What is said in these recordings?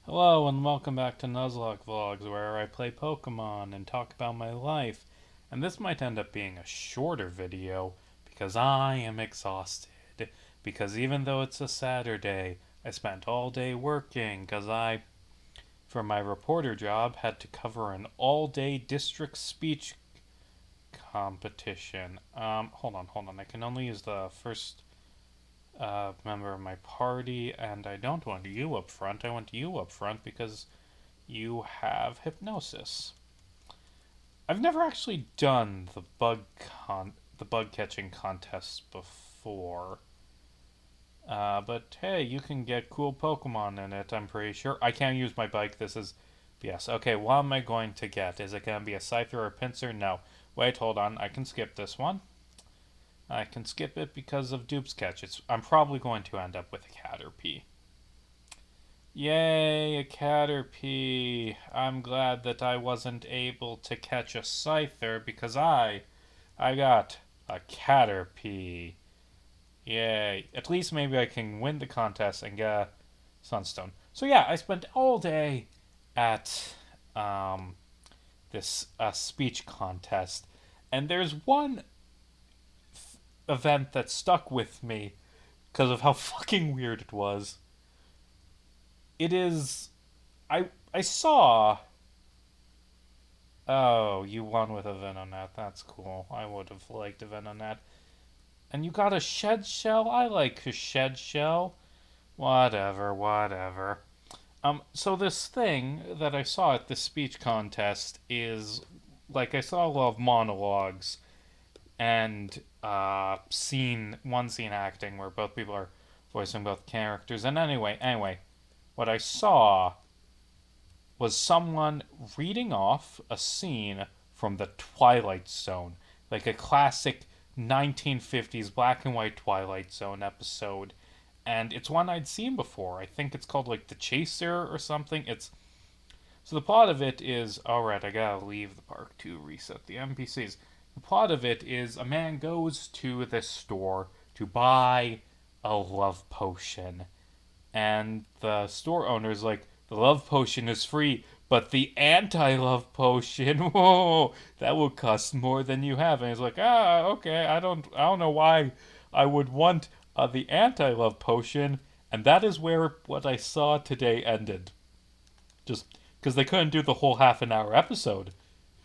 Hello and welcome back to Nuzlocke Vlogs, where I play Pokemon and talk about my life. And this might end up being a shorter video because I am exhausted. Because even though it's a Saturday, I spent all day working because for my reporter job, had to cover an all-day district speech competition. Hold on. I can only use the first member of my party, and I don't want you up front. I want you up front because you have hypnosis. I've never actually done the bug catching contest before. But hey, you can get cool Pokemon in it, I'm pretty sure. I can't use my bike. This is BS. Okay, what am I going to get? Is it going to be a Scyther or a Pinsir? No. Wait, hold on. I can skip this one. I can skip it because of Dupe's Catch. I'm probably going to end up with a Caterpie. Yay, a Caterpie. I'm glad that I wasn't able to catch a Scyther because I got a Caterpie. Yay. At least maybe I can win the contest and get a Sunstone. So yeah, I spent all day at this speech contest, and there's one event that stuck with me because of how fucking weird it was. It is. I saw. Oh, you won with a Venonat. That's cool. I would have liked a Venonat. And you got a Shed Shell? I like a Shed Shell. Whatever. So this thing that I saw at the speech contest is like I saw a lot of monologues and scene acting where both people are voicing both characters. And anyway, what I saw was someone reading off a scene from the Twilight Zone, like a classic 1950s black and white Twilight Zone episode. And it's one I'd seen before. I think it's called like The Chaser or something. It's so the plot of it is alright, I gotta leave the park to reset the NPCs. The plot of it is a man goes to this store to buy a love potion. And the store owner's like, the love potion is free, but the anti-love potion, whoa, that will cost more than you have. And he's like, okay, I don't know why I would want the anti-love potion. And that is where what I saw today ended. Just because they couldn't do the whole half an hour episode.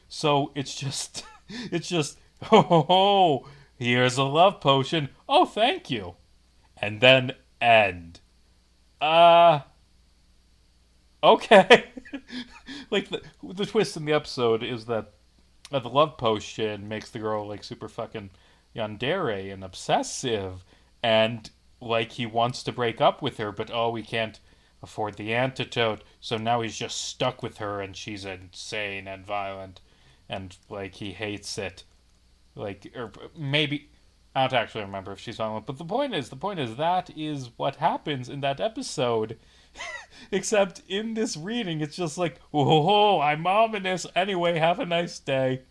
So it's just, it's just, here's a love potion. Oh, thank you. And then end. Uh, okay. Like the twist in the episode is that the love potion makes the girl like super fucking yandere and obsessive, and like he wants to break up with her, but oh, he can't afford the antidote, so now he's just stuck with her, and she's insane and violent, and like he hates it. Like, or maybe I don't actually remember if she's violent, but the point is that is what happens in that episode. Except in this reading, it's just like, oh, I'm ominous. Anyway, have a nice day.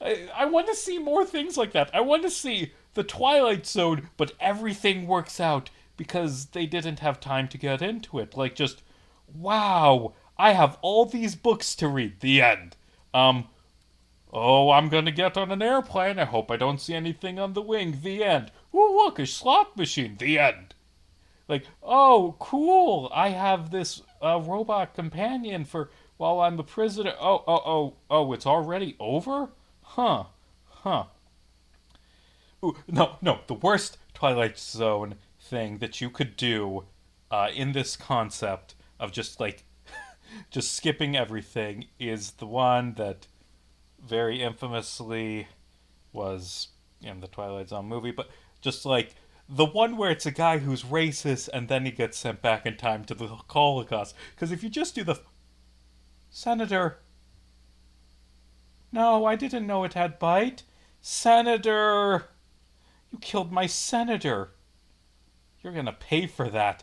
I want to see more things like that. I want to see the Twilight Zone, but everything works out because they didn't have time to get into it. Like, just, wow, I have all these books to read. The end. Um, oh, I'm gonna get on an airplane. I hope I don't see anything on the wing. The end. Oh, look, a slot machine. The end. Like, oh, cool! I have this robot companion for while I'm the prisoner. Oh! It's already over? Huh? Huh? Ooh, no. The worst Twilight Zone thing that you could do in this concept of just like just skipping everything is the one that very infamously was in the Twilight Zone movie, but just like the one where it's a guy who's racist and then he gets sent back in time to the Holocaust. Because if you just do the Senator, no, I didn't know it had bite. Senator, you killed my senator. You're gonna pay for that.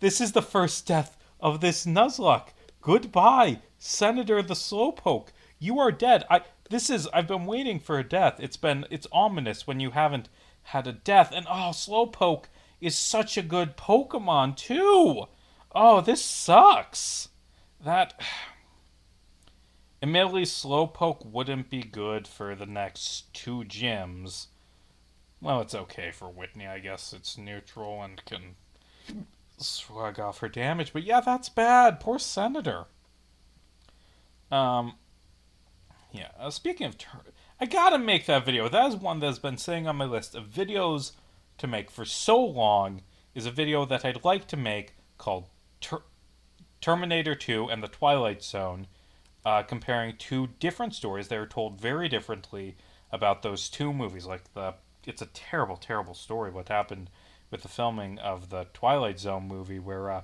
This is the first death of this Nuzlocke. Goodbye, Senator the Slowpoke. You are dead. I've been waiting for a death. It's ominous when you haven't had a death. And oh, Slowpoke is such a good Pokemon, too. Oh, this sucks. That. Admittedly, Slowpoke wouldn't be good for the next two gyms. Well, it's okay for Whitney, I guess. It's neutral and can shrug off her damage. But yeah, that's bad. Poor Senator. Um, yeah. Speaking of, I gotta make that video. That is one that's been sitting on my list of videos to make for so long. Is a video that I'd like to make called Terminator 2 and the Twilight Zone, comparing two different stories that are told very differently about those two movies. It's a terrible, terrible story what happened with the filming of the Twilight Zone movie, where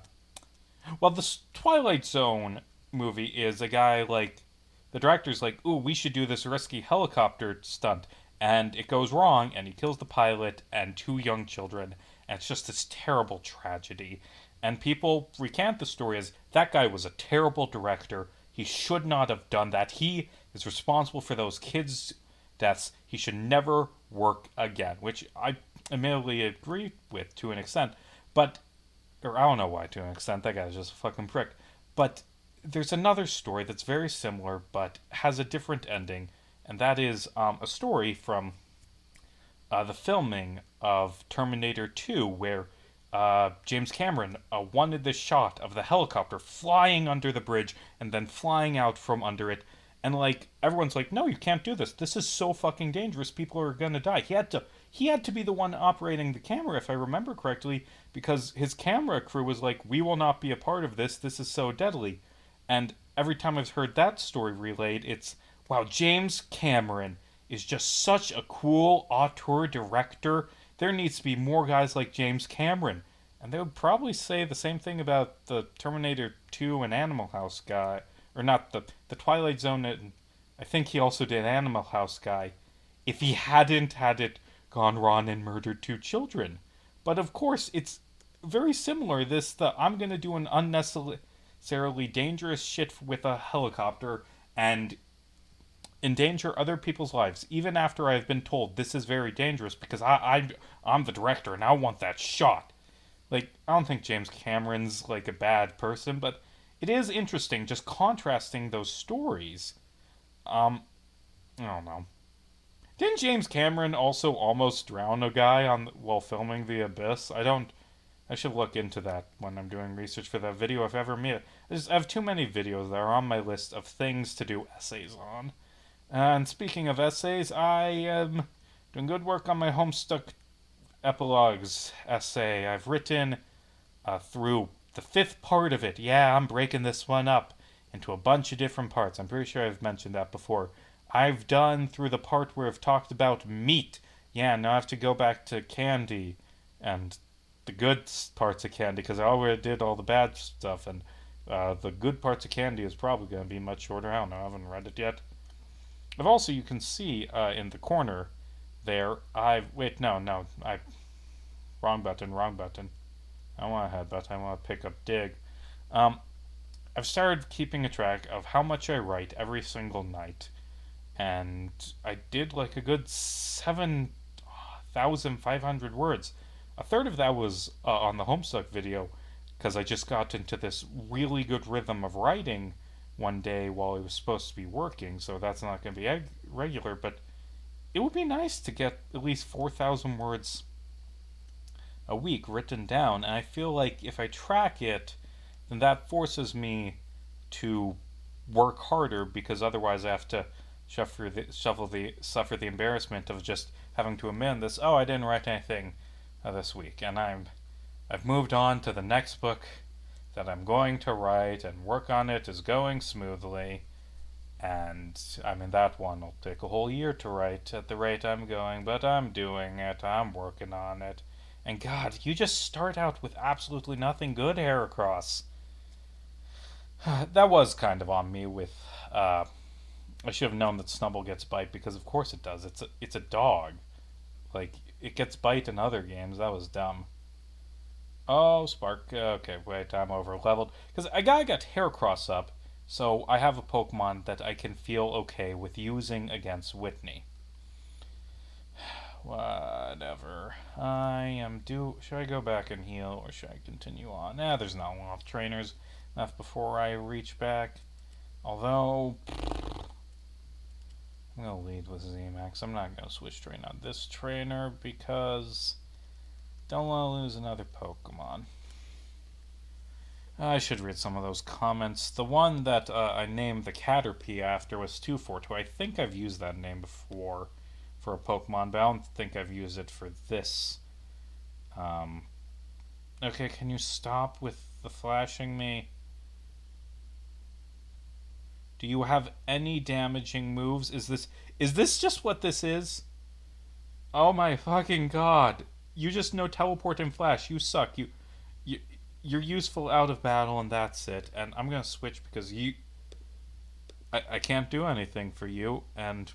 the Twilight Zone movie is a guy like the director's like, ooh, we should do this risky helicopter stunt, and it goes wrong, and he kills the pilot and two young children, and it's just this terrible tragedy. And people recant the story as that guy was a terrible director. He should not have done that. He is responsible for those kids' deaths. He should never work again, which I admittedly agree with to an extent. But, or I don't know why to an extent. That guy's just a fucking prick. But there's another story that's very similar but has a different ending, and that is a story from the filming of Terminator 2, where James Cameron wanted this shot of the helicopter flying under the bridge and then flying out from under it. And like everyone's like, no, you can't do this. This is so fucking dangerous. People are gonna die. He had to be the one operating the camera, if I remember correctly, because his camera crew was like, we will not be a part of this. This is so deadly. And every time I've heard that story relayed, it's wow, James Cameron is just such a cool auteur director. There needs to be more guys like James Cameron. And they would probably say the same thing about the Terminator 2 and Animal House guy. Or not, the Twilight Zone, and I think he also did Animal House guy, if he hadn't had it gone wrong and murdered two children. But of course, it's very similar. I'm gonna do an unnecessarily dangerous shit with a helicopter and endanger other people's lives, even after I've been told this is very dangerous because I'm the director and I want that shot. Like, I don't think James Cameron's like a bad person, but it is interesting just contrasting those stories. I don't know. Didn't James Cameron also almost drown a guy while filming The Abyss? I should look into that when I'm doing research for that video if ever made it. I have too many videos that are on my list of things to do essays on. And speaking of essays, I am doing good work on my Homestuck Epilogues essay. I've written through the fifth part of it. Yeah, I'm breaking this one up into a bunch of different parts. I'm pretty sure I've mentioned that before. I've done through the part where I've talked about meat. Yeah, now I have to go back to candy and the good parts of candy because I already did all the bad stuff, and the good parts of candy is probably going to be much shorter. I don't know, I haven't read it yet. I've also, you can see in the corner there, wrong button. I don't want to headbutt, I want to pick up dig. I've started keeping a track of how much I write every single night, and I did like a good 7,500 words. A third of that was on the Homestuck video, because I just got into this really good rhythm of writing one day while I was supposed to be working, so that's not going to be regular, but it would be nice to get at least 4,000 words a week written down, and I feel like if I track it, then that forces me to work harder, because otherwise I have to suffer the embarrassment of just having to amend this. Oh, I didn't write anything this week, and I've moved on to the next book that I'm going to write, and work on it is going smoothly. And I mean, that one will take a whole year to write at the rate I'm going, but I'm doing it. I'm working on it. And God, you just start out with absolutely nothing good, Heracross. That was kind of on me with, I should have known that Snubble gets bite, because of course it does. It's a dog. Like, it gets bite in other games. That was dumb. Oh, Spark. Okay, wait, I'm over leveled. Because I gotta get Heracross up, so I have a Pokemon that I can feel okay with using against Whitney. Whatever. I am due. Should I go back and heal, or should I continue on? There's not enough trainers left before I reach back. Although, I'm going to lead with Z-Max. I'm not going to switch train on this trainer because don't want to lose another Pokemon. I should read some of those comments. The one that I named the Caterpie after was 242. I think I've used that name before for a Pokemon, but I don't think I've used it for this. Okay, can you stop with the flashing me? Do you have any damaging moves? Is this just what this is? Oh my fucking god. You just know teleport and flash. You suck. You're useful out of battle and that's it. And I'm gonna switch because I can't do anything for you. And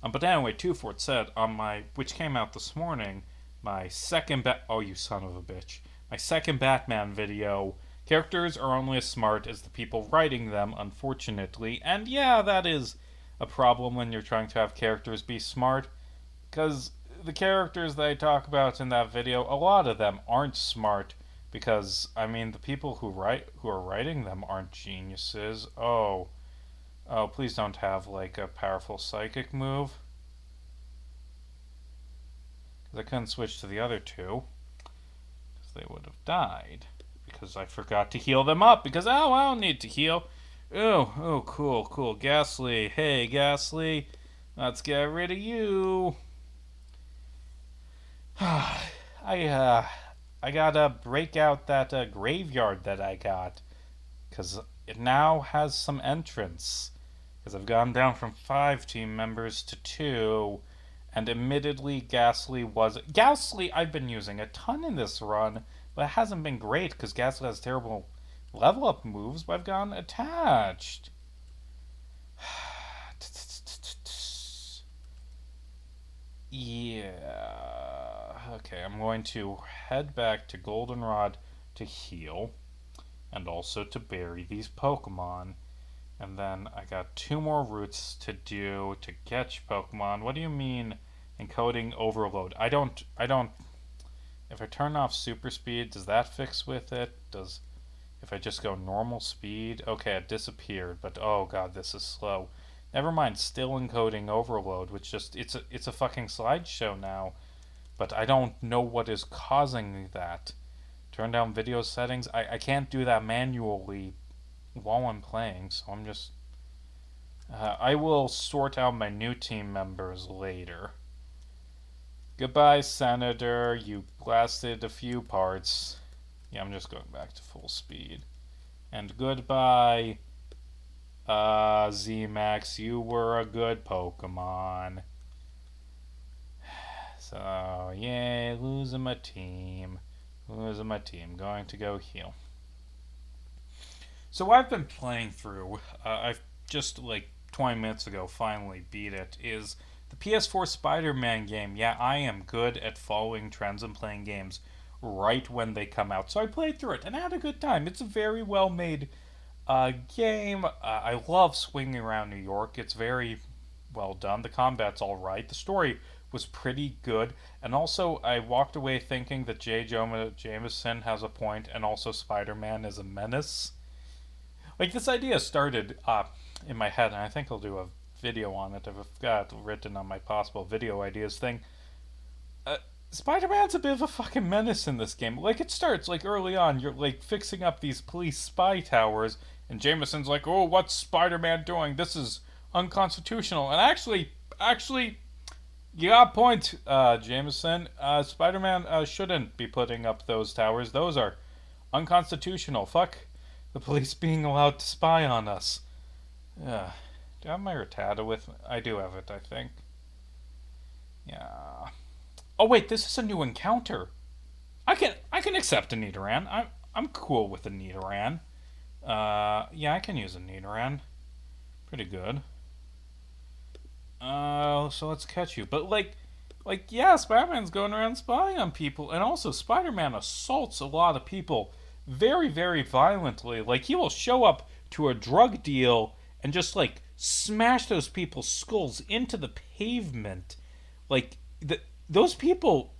but anyway, 2Fort said on my, which came out this morning, my second oh you son of a bitch, my second Batman video. Characters are only as smart as the people writing them, unfortunately. And yeah, that is a problem when you're trying to have characters be smart, because the characters that I talk about in that video, a lot of them aren't smart. Because I mean, the people who are writing them aren't geniuses. Oh, please don't have like a powerful psychic move. Because I couldn't switch to the other two, because they would have died. Because I forgot to heal them up. Because I don't need to heal. Oh, cool. Ghastly, hey Ghastly, let's get rid of you. I gotta break out that graveyard that I got, because it now has some entrance. Because I've gone down from 5 team members to 2, and admittedly Ghastly I've been using a ton in this run, but it hasn't been great because Ghastly has terrible level up moves, but I've gotten attached. Yeah. Okay, I'm going to head back to Goldenrod to heal, and also to bury these Pokemon. And then I got 2 more routes to do to catch Pokemon. What do you mean encoding overload? I don't. If I turn off super speed, does that fix with it? If I just go normal speed? Okay, it disappeared, but oh god, this is slow. Never mind, still encoding overload, which just, it's a fucking slideshow now. But I don't know what is causing that. Turn down video settings. I can't do that manually while I'm playing, so I'm just... I will sort out my new team members later. Goodbye, Senator. You blasted a few parts. Yeah, I'm just going back to full speed. And goodbye, Z-Max. You were a good Pokemon. So, yay, losing my team. Going to go heal. So I've been playing through, I've just like 20 minutes ago finally beat it, is the PS4 Spider-Man game. Yeah, I am good at following trends and playing games right when they come out. So I played through it and I had a good time. It's a very well made game. I love swinging around New York. It's very well done. The combat's alright. The story was pretty good. And also, I walked away thinking that J. Jonah Jameson has a point, and also Spider-Man is a menace. Like, this idea started in my head, and I think I'll do a video on it. I've got it written on my possible video ideas thing. Spider-Man's a bit of a fucking menace in this game. Like, it starts, like, early on, you're, like, fixing up these police spy towers, and Jameson's like, oh, what's Spider-Man doing? This is unconstitutional. And actually, you got a point, Jameson. Spider-Man shouldn't be putting up those towers. Those are unconstitutional. Fuck the police being allowed to spy on us. Do I have my Rattata with me? I do have it, I think. Yeah. Oh wait, this is a new encounter. I can accept a Nidoran. I'm cool with a Nidoran. Yeah, I can use a Nidoran. Pretty good. So let's catch you. But like, yeah, Spider-Man's going around spying on people, and also Spider-Man assaults a lot of people very, very violently. Like, he will show up to a drug deal and just like smash those people's skulls into the pavement. Like, those people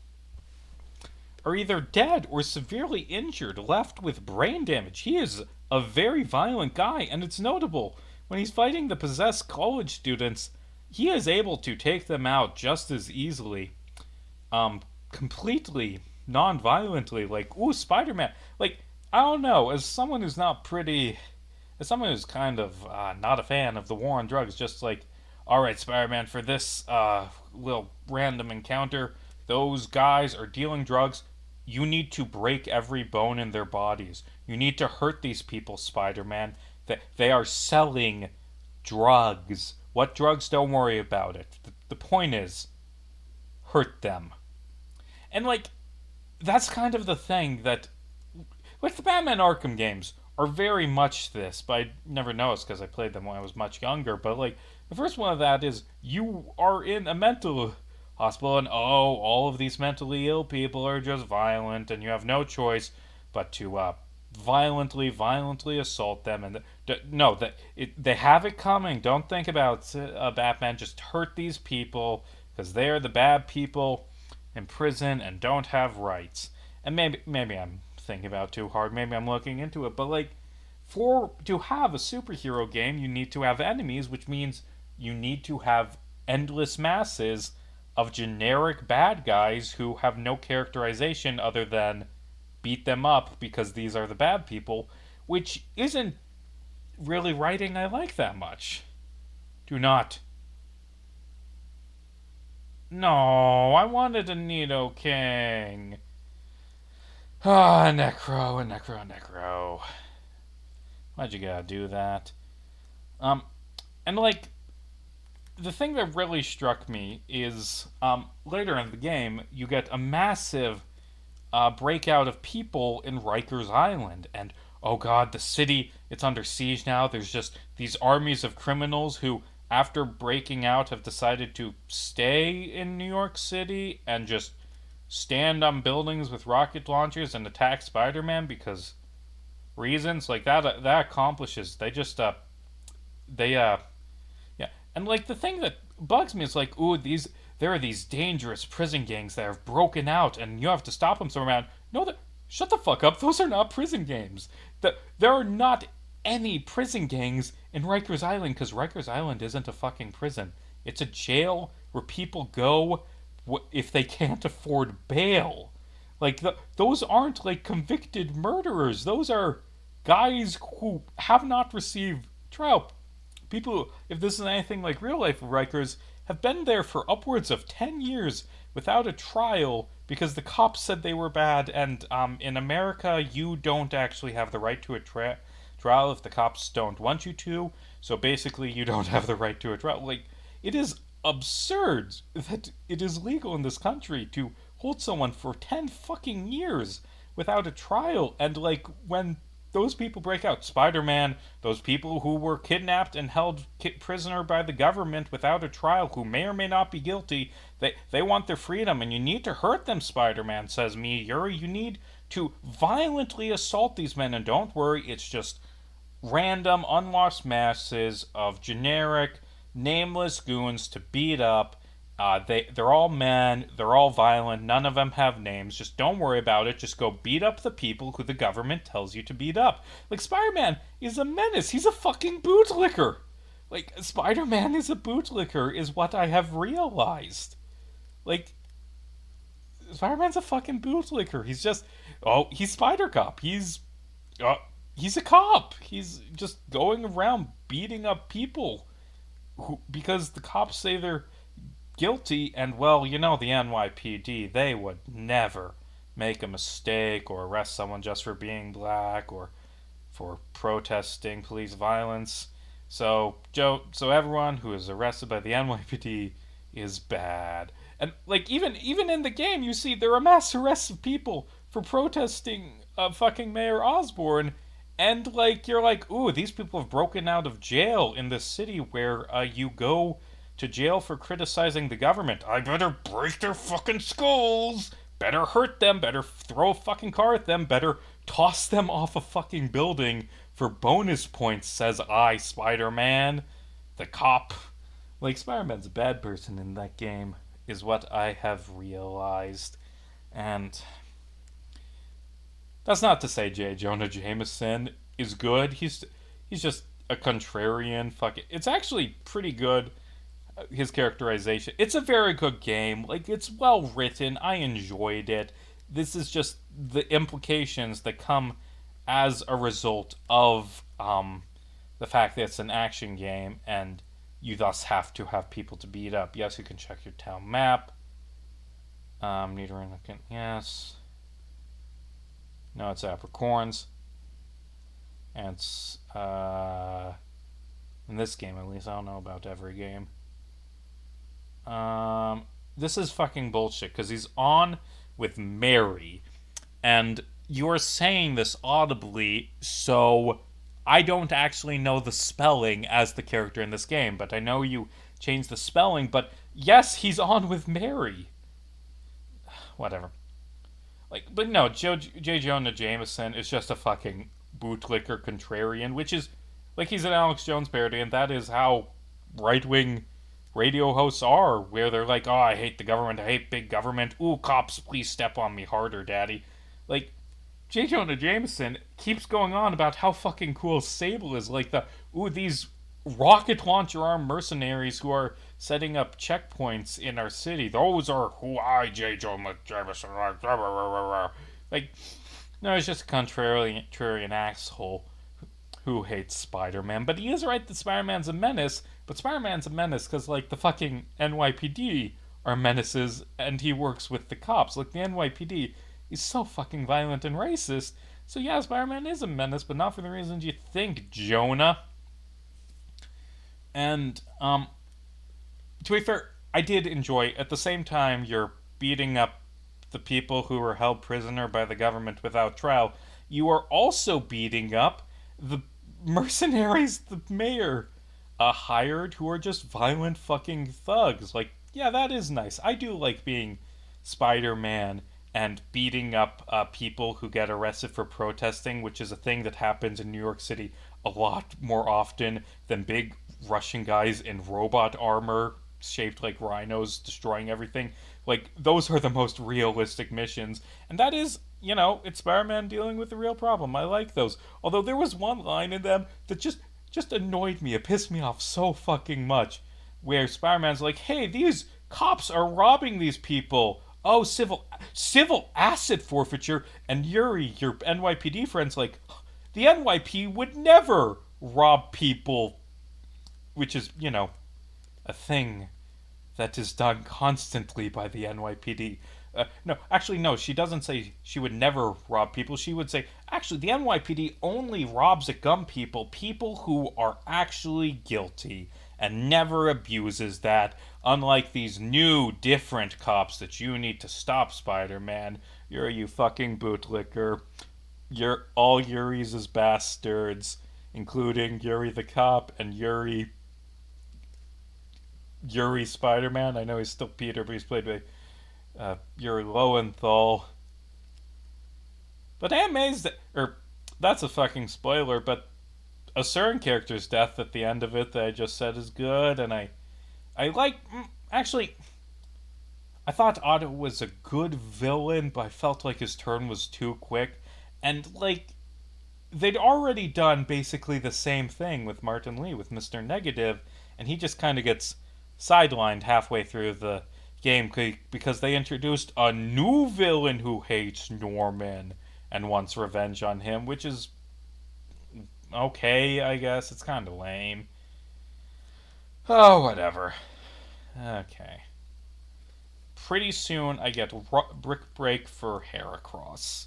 are either dead or severely injured, left with brain damage. He is a very violent guy, and it's notable when he's fighting the possessed college students, he is able to take them out just as easily, completely non-violently. Like, ooh, Spider-Man. Like, I don't know. As someone who's kind of not a fan of the war on drugs, just like, all right, Spider-Man, for this little random encounter, those guys are dealing drugs. You need to break every bone in their bodies. You need to hurt these people, Spider-Man. They are selling drugs. What drugs? Don't worry about it. The point is, hurt them. And, like, that's kind of the thing that, like, the Batman Arkham games are very much this, but I never noticed because I played them when I was much younger. But, like, the first one of that is you are in a mental hospital, and all of these mentally ill people are just violent, and you have no choice but to violently assault them. And no, they have it coming. Don't think about Batman. Just hurt these people because they are the bad people in prison and don't have rights. And maybe I'm thinking about it too hard. Maybe I'm looking into it, but like for to have a superhero game, you need to have enemies, which means you need to have endless masses of generic bad guys who have no characterization other than beat them up because these are the bad people, which isn't really writing I like that much. Do not. No, I wanted a Nido King. Ah, Necro. Why'd you gotta do that? Um, and like, the thing that really struck me is later in the game, you get a massive breakout of people in Rikers Island. And oh god, the city, it's under siege now. There's just these armies of criminals who, after breaking out, have decided to stay in New York City and just stand on buildings with rocket launchers and attack Spider-Man because reasons like that accomplishes they yeah. And like the thing that bugs me is like, ooh, there are these dangerous prison gangs that have broken out and you have to stop them. So around, no, shut the fuck up. Those are not prison games. There are not any prison gangs in Rikers Island because Rikers Island isn't a fucking prison. It's a jail where people go if they can't afford bail. Like those aren't like convicted murderers. Those are guys who have not received trial. People, if this is anything like real life Rikers, have been there for upwards of 10 years without a trial because the cops said they were bad. And in America, you don't actually have the right to a trial if the cops don't want you to. So basically, you don't have the right to a trial. Like, it is absurd that it is legal in this country to hold someone for 10 fucking years without a trial. And, like, when those people break out, Spider-Man, those people who were kidnapped and held prisoner by the government without a trial, who may or may not be guilty, they want their freedom, and you need to hurt them, Spider-Man, says me. You need to violently assault these men, and don't worry, it's just random, unwashed masses of generic, nameless goons to beat up. They're all men. They're all violent. None of them have names. Just don't worry about it. Just go beat up the people who the government tells you to beat up. Like, Spider-Man is a menace. He's a fucking bootlicker. Like, Spider-Man is a bootlicker is what I have realized. Like, Spider-Man's a fucking bootlicker. He's just, he's Spider-Cop. He's a cop. He's just going around beating up people because the cops say they're guilty, and well, you know, the NYPD, they would never make a mistake or arrest someone just for being black or for protesting police violence. So everyone who is arrested by the NYPD is bad. And like even in the game, you see there are mass arrests of people for protesting fucking Mayor Osborne. And like you're like, ooh, these people have broken out of jail in the city where you go to jail for criticizing the government. I better break their fucking skulls. Better hurt them. Better throw a fucking car at them. Better toss them off a fucking building for bonus points, says I, Spider-Man. The cop. Like, Spider-Man's a bad person in that game. is what I have realized. And that's not to say J. Jonah Jameson is good. He's just a contrarian. Fuck it. It's actually pretty good. His characterization. It's a very good game. Like, it's well written. I enjoyed it. This is just the implications that come as a result of the fact that it's an action game and you thus have to have people to beat up. Yes, you can check your town map. Need a yes. No, it's apricorns. And it's in this game at least. I don't know about every game. This is fucking bullshit because he's on with Mary, and you're saying this audibly, so I don't actually know the spelling as the character in this game, but I know you changed the spelling. But yes, he's on with Mary. Whatever. Like, but no, J. Jonah Jameson is just a fucking bootlicker contrarian, which is like he's an Alex Jones parody, and that is how right wing radio hosts are, where they're like, "Oh, I hate the government. I hate big government. Ooh, cops, please step on me harder, daddy." Like, J. Jonah Jameson keeps going on about how fucking cool Sable is. Like these rocket launcher armed mercenaries who are setting up checkpoints in our city. Those are who I, J. Jonah Jameson, like. No, he's just a contrarian asshole who hates Spider-Man. But he is right that Spider-Man's a menace. But Spider-Man's a menace because, like, the fucking NYPD are menaces and he works with the cops. Like, the NYPD is so fucking violent and racist. So, yeah, Spider-Man is a menace, but not for the reasons you think, Jonah. And, to be fair, I did enjoy, at the same time, you're beating up the people who were held prisoner by the government without trial. You are also beating up the mercenaries the mayor hired who are just violent fucking thugs. Like, yeah, that is nice. I do like being Spider-Man and beating up people who get arrested for protesting, which is a thing that happens in New York City a lot more often than big Russian guys in robot armor shaped like rhinos destroying everything. Like, those are the most realistic missions. And that is, it's Spider-Man dealing with a real problem. I like those. Although there was one line in them that just annoyed me. It pissed me off so fucking much. Where Spider-Man's like, "Hey, these cops are robbing these people. Oh, civil asset forfeiture." And Yuri, your NYPD friend's like, "The NYP would never rob people," which is, a thing that is done constantly by the NYPD. No, actually, no, she doesn't say she would never rob people. She would say, actually, the NYPD only robs at gun people who are actually guilty, and never abuses that, unlike these new, different cops that you need to stop, Spider-Man. You fucking bootlicker. You're all Yuri's as bastards, including Yuri the cop and Yuri Spider-Man. I know he's still Peter, but he's played by Yuri Lowenthal. But I'm amazed that, that's a fucking spoiler, but a certain character's death at the end of it that I just said is good, and I like, actually, I thought Otto was a good villain, but I felt like his turn was too quick, and, like, they'd already done basically the same thing with Martin Lee, with Mr. Negative, and he just kind of gets sidelined halfway through the game because they introduced a new villain who hates Norman and wants revenge on him, which is okay, I guess. It's kind of lame. Oh, whatever. Okay. Pretty soon I get Brick Break for Heracross.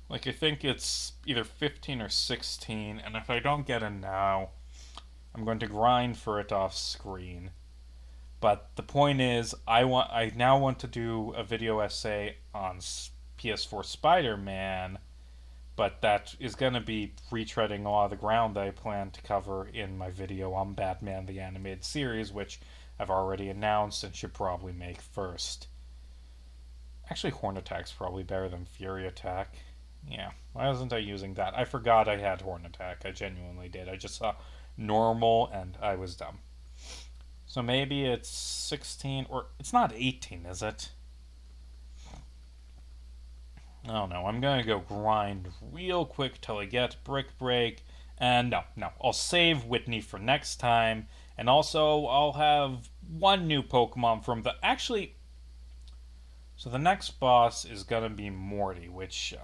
Like, I think it's either 15 or 16, and if I don't get it now, I'm going to grind for it off screen. But the point is, I now want to do a video essay on PS4 Spider-Man, but that is going to be retreading a lot of the ground that I plan to cover in my video on Batman the Animated Series, which I've already announced and should probably make first. Actually, Horn Attack's probably better than Fury Attack. Yeah, why wasn't I using that? I forgot I had Horn Attack. I genuinely did. I just saw normal and I was dumb. So maybe it's 16, or it's not 18, is it? I don't know. I'm gonna go grind real quick till I get Brick Break. And no. I'll save Whitney for next time. And also, I'll have one new Pokemon from the. Actually, so the next boss is gonna be Morty, which,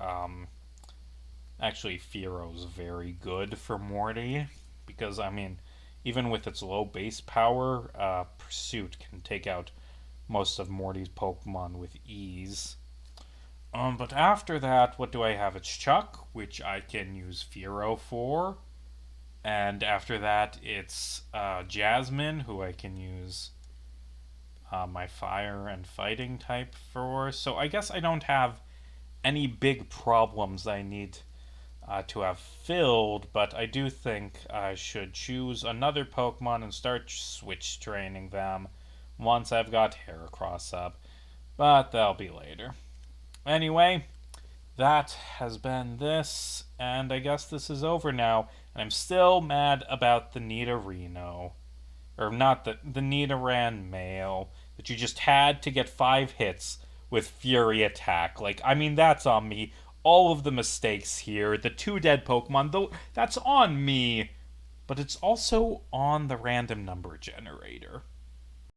actually, Fearo's very good for Morty. Because, I mean, even with its low base power, Pursuit can take out most of Morty's Pokemon with ease. But after that, what do I have? It's Chuck, which I can use Fearow for. And after that, it's Jasmine, who I can use my fire and fighting type for. So I guess I don't have any big problems I need to have filled, but I do think I should choose another Pokemon and start switch training them once I've got Heracross up. But that'll be later. Anyway, that has been this, and I guess this is over now. And I'm still mad about the Nidorino. Or not the Nidoran male. That you just had to get 5 hits with Fury Attack. Like, I mean, that's on me. All of the mistakes here. The 2 dead Pokemon, though, that's on me. But it's also on the random number generator.